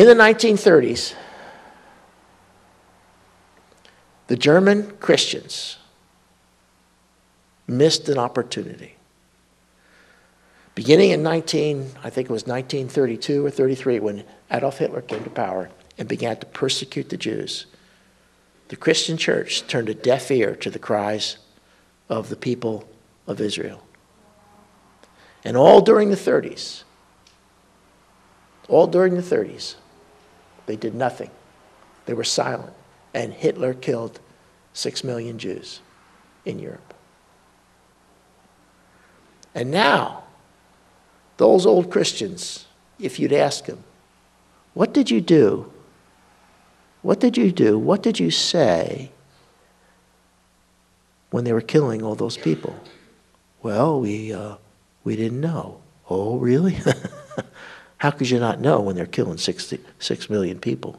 In the 1930s, the German Christians missed an opportunity. Beginning in I think it was 1932 or 33, when Adolf Hitler came to power and began to persecute the Jews, the Christian church turned a deaf ear to the cries of the people of Israel. And all during the 30s, they did nothing. They were silent. And Hitler killed 6 million Jews in Europe. And now, those old Christians, if you'd ask them, what did you do? What did you do? What did you say when they were killing all those people? Well, we didn't know. Oh, really? How could you not know when they're killing 6 million people?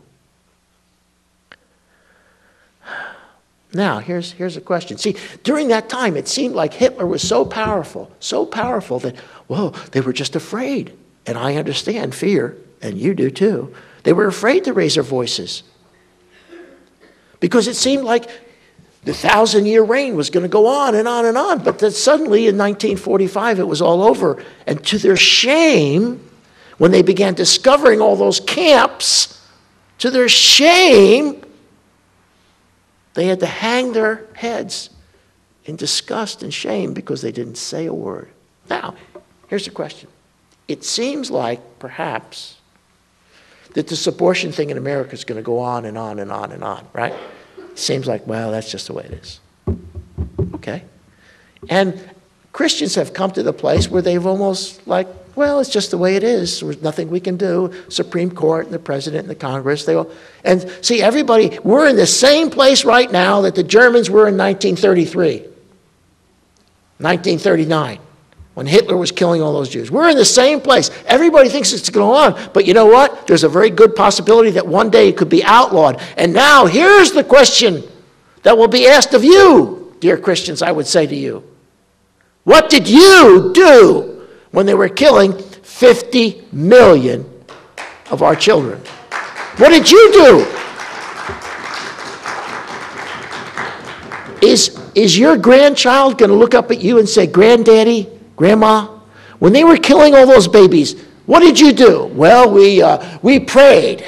Now, here's a question. See, during that time, it seemed like Hitler was so powerful that, well, they were just afraid. And I understand fear, and you do too. They were afraid to raise their voices. Because it seemed like the 1,000-year reign was going to go on and on and on. But then suddenly, in 1945, it was all over. And to their shame, when they began discovering all those camps, to their shame, they had to hang their heads in disgust and shame because they didn't say a word. Now, here's the question. It seems like, perhaps, that this abortion thing in America is going to go on and on and on and on, right? It seems like, well, that's just the way it is. Okay? And Christians have come to the place where they've almost like, well, it's just the way it is. There's nothing we can do. Supreme Court and the President and the Congress, they all. And see, everybody, we're in the same place right now that the Germans were in 1933, 1939, when Hitler was killing all those Jews. We're in the same place. Everybody thinks it's going on. But you know what? There's a very good possibility that one day it could be outlawed. And now, here's the question that will be asked of you, dear Christians, I would say to you. What did you do when they were killing 50 million of our children? What did you do? Is your grandchild going to look up at you and say, Granddaddy, Grandma, when they were killing all those babies, what did you do? Well, we prayed.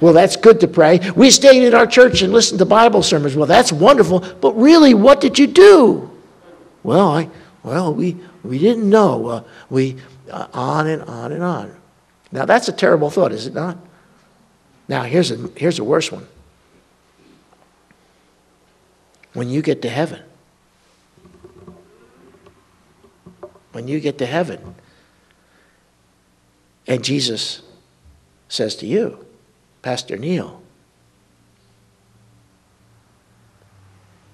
Well, that's good to pray. We stayed in our church and listened to Bible sermons. Well, that's wonderful. But really, what did you do? Well, we didn't know. On and on and on. Now, that's a terrible thought, is it not? Now, here's a worse one. When you get to heaven, and Jesus says to you, Pastor Neil,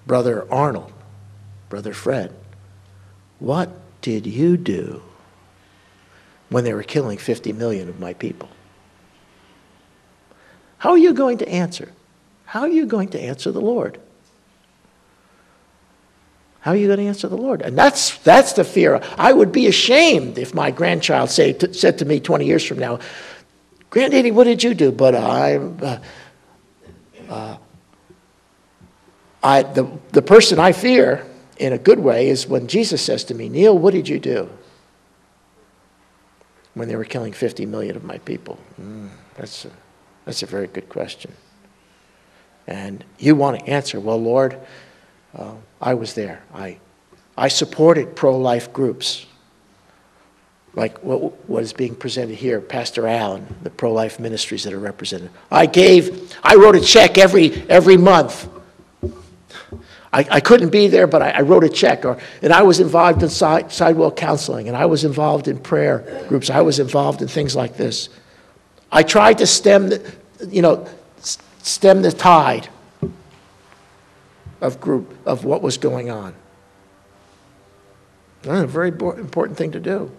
Brother Arnold, Brother Fred, what did you do when they were killing 50 million of my people? How are you going to answer? How are you going to answer the Lord? How are you going to answer the Lord? And that's the fear. I would be ashamed if my grandchild said to me 20 years from now, Granddaddy, what did you do? But the person I fear in a good way is when Jesus says to me, Neil, what did you do when they were killing 50 million of my people? That's a very good question. And you want to answer, well, Lord, I was there. I supported pro-life groups, like what is being presented here, Pastor Allen, the pro-life ministries that are represented. I wrote a check every month. I couldn't be there, but I wrote a check. And I was involved in sidewalk counseling, and I was involved in prayer groups. I was involved in things like this. I tried to stem the tide of what was going on. That's a very important thing to do.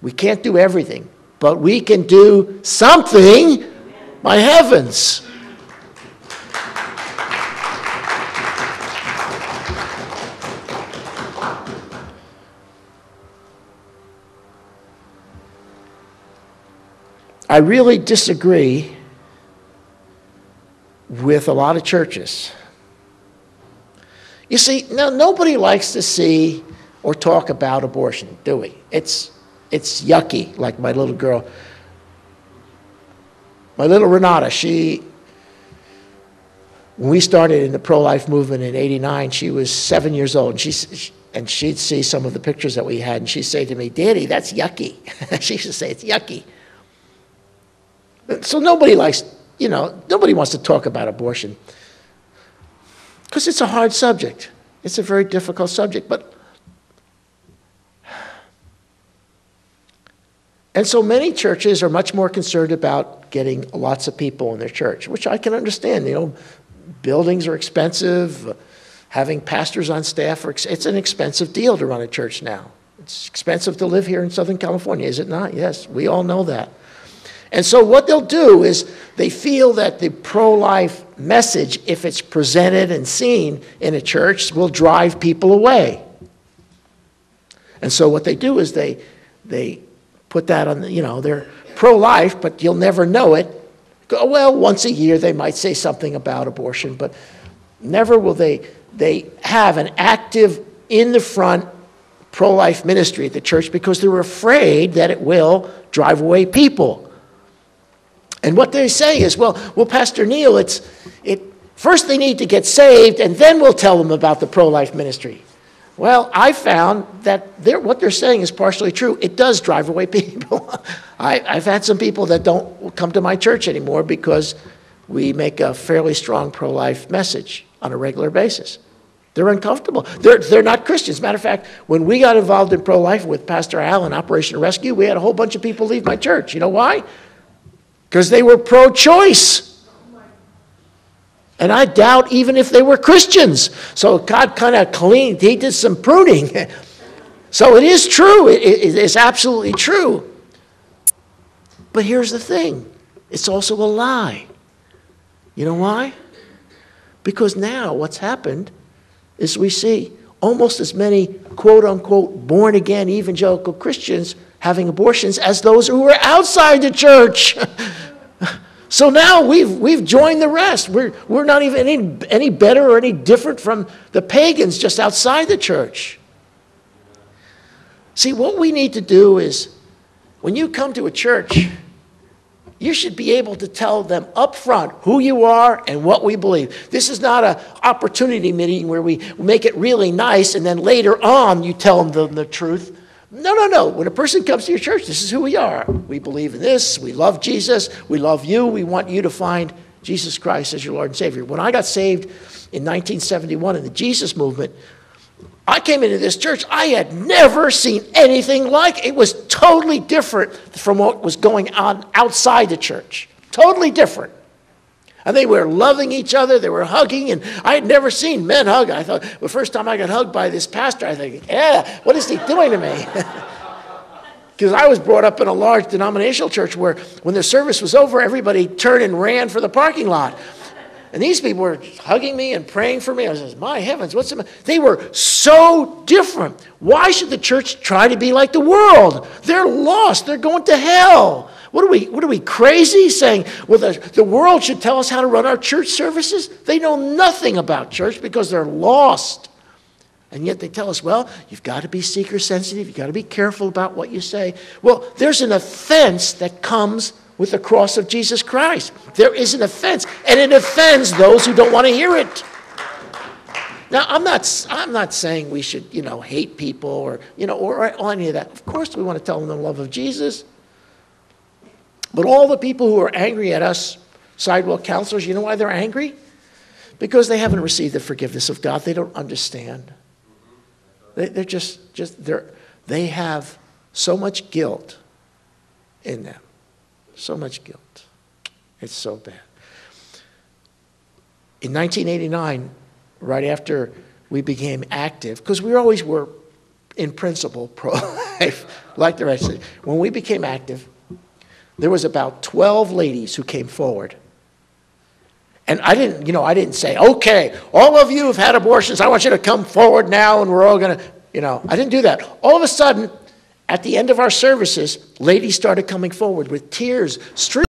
We can't do everything, but we can do something. My heavens. I really disagree with a lot of churches. You see, now nobody likes to see or talk about abortion, do we? It's yucky, like my little girl. My little Renata, when we started in the pro-life movement in '89, she was 7 years old, and she'd see some of the pictures that we had, and she'd say to me, "Daddy, that's yucky." She used to say, "It's yucky." So nobody likes, nobody wants to talk about abortion because it's a hard subject. It's a very difficult subject, and so many churches are much more concerned about getting lots of people in their church, which I can understand. Buildings are expensive. Having pastors on staff, it's an expensive deal to run a church now. It's expensive to live here in Southern California, is it not? Yes, we all know that. And so what they'll do is they feel that the pro-life message, if it's presented and seen in a church, will drive people away. And so what they do is they put that on, they're pro-life, but you'll never know it. Well, once a year they might say something about abortion, but never will they have an active, in the front, pro-life ministry at the church because they're afraid that it will drive away people. And what they say is, well, Pastor Neil, first they need to get saved, and then we'll tell them about the pro-life ministry. Well, I found that what they're saying is partially true. It does drive away people. I've had some people that don't come to my church anymore because we make a fairly strong pro-life message on a regular basis. They're uncomfortable. They're not Christians. Matter of fact, when we got involved in pro-life with Pastor Al in Operation Rescue, we had a whole bunch of people leave my church. You know why? Because they were pro-choice. And I doubt even if they were Christians. So God kind of cleaned, he did some pruning. So it is true. It is absolutely true. But here's the thing. It's also a lie. You know why? Because now what's happened is we see almost as many quote-unquote born-again evangelical Christians having abortions as those who were outside the church. So now we've joined the rest. We're not even any better or any different from the pagans just outside the church. See, what we need to do is, when you come to a church, you should be able to tell them up front who you are and what we believe. This is not an opportunity meeting where we make it really nice and then later on you tell them the truth. No. When a person comes to your church, this is who we are. We believe in this. We love Jesus. We love you. We want you to find Jesus Christ as your Lord and Savior. When I got saved in 1971 in the Jesus movement, I came into this church. I had never seen anything like it. It was totally different from what was going on outside the church. Totally different. And they were loving each other. They were hugging. And I had never seen men hug. I thought, the first time I got hugged by this pastor, I think, yeah, what is he doing to me? Because I was brought up in a large denominational church where when the service was over, everybody turned and ran for the parking lot. And these people were hugging me and praying for me. I was like, my heavens, what's the matter? They were so different. Why should the church try to be like the world? They're lost. They're going to hell. What are we crazy saying, well, the world should tell us how to run our church services? They know nothing about church because they're lost. And yet they tell us, well, you've got to be seeker sensitive. You've got to be careful about what you say. Well, there's an offense that comes with the cross of Jesus Christ. There is an offense, and it offends those who don't want to hear it. Now, I'm not saying we should, hate people or any of that. Of course, we want to tell them the love of Jesus. But all the people who are angry at us, Sidewalk counselors, you know why they're angry? Because they haven't received the forgiveness of God. They don't understand. They have so much guilt in them. So much guilt. It's so bad. In 1989, right after we became active, because we always were, in principle, pro-life, like the rest of it. When we became active, there was about 12 ladies who came forward. And I didn't say, okay, all of you have had abortions. I want you to come forward now and we're all going to, I didn't do that. All of a sudden, At the end of our services, ladies started coming forward with tears streaming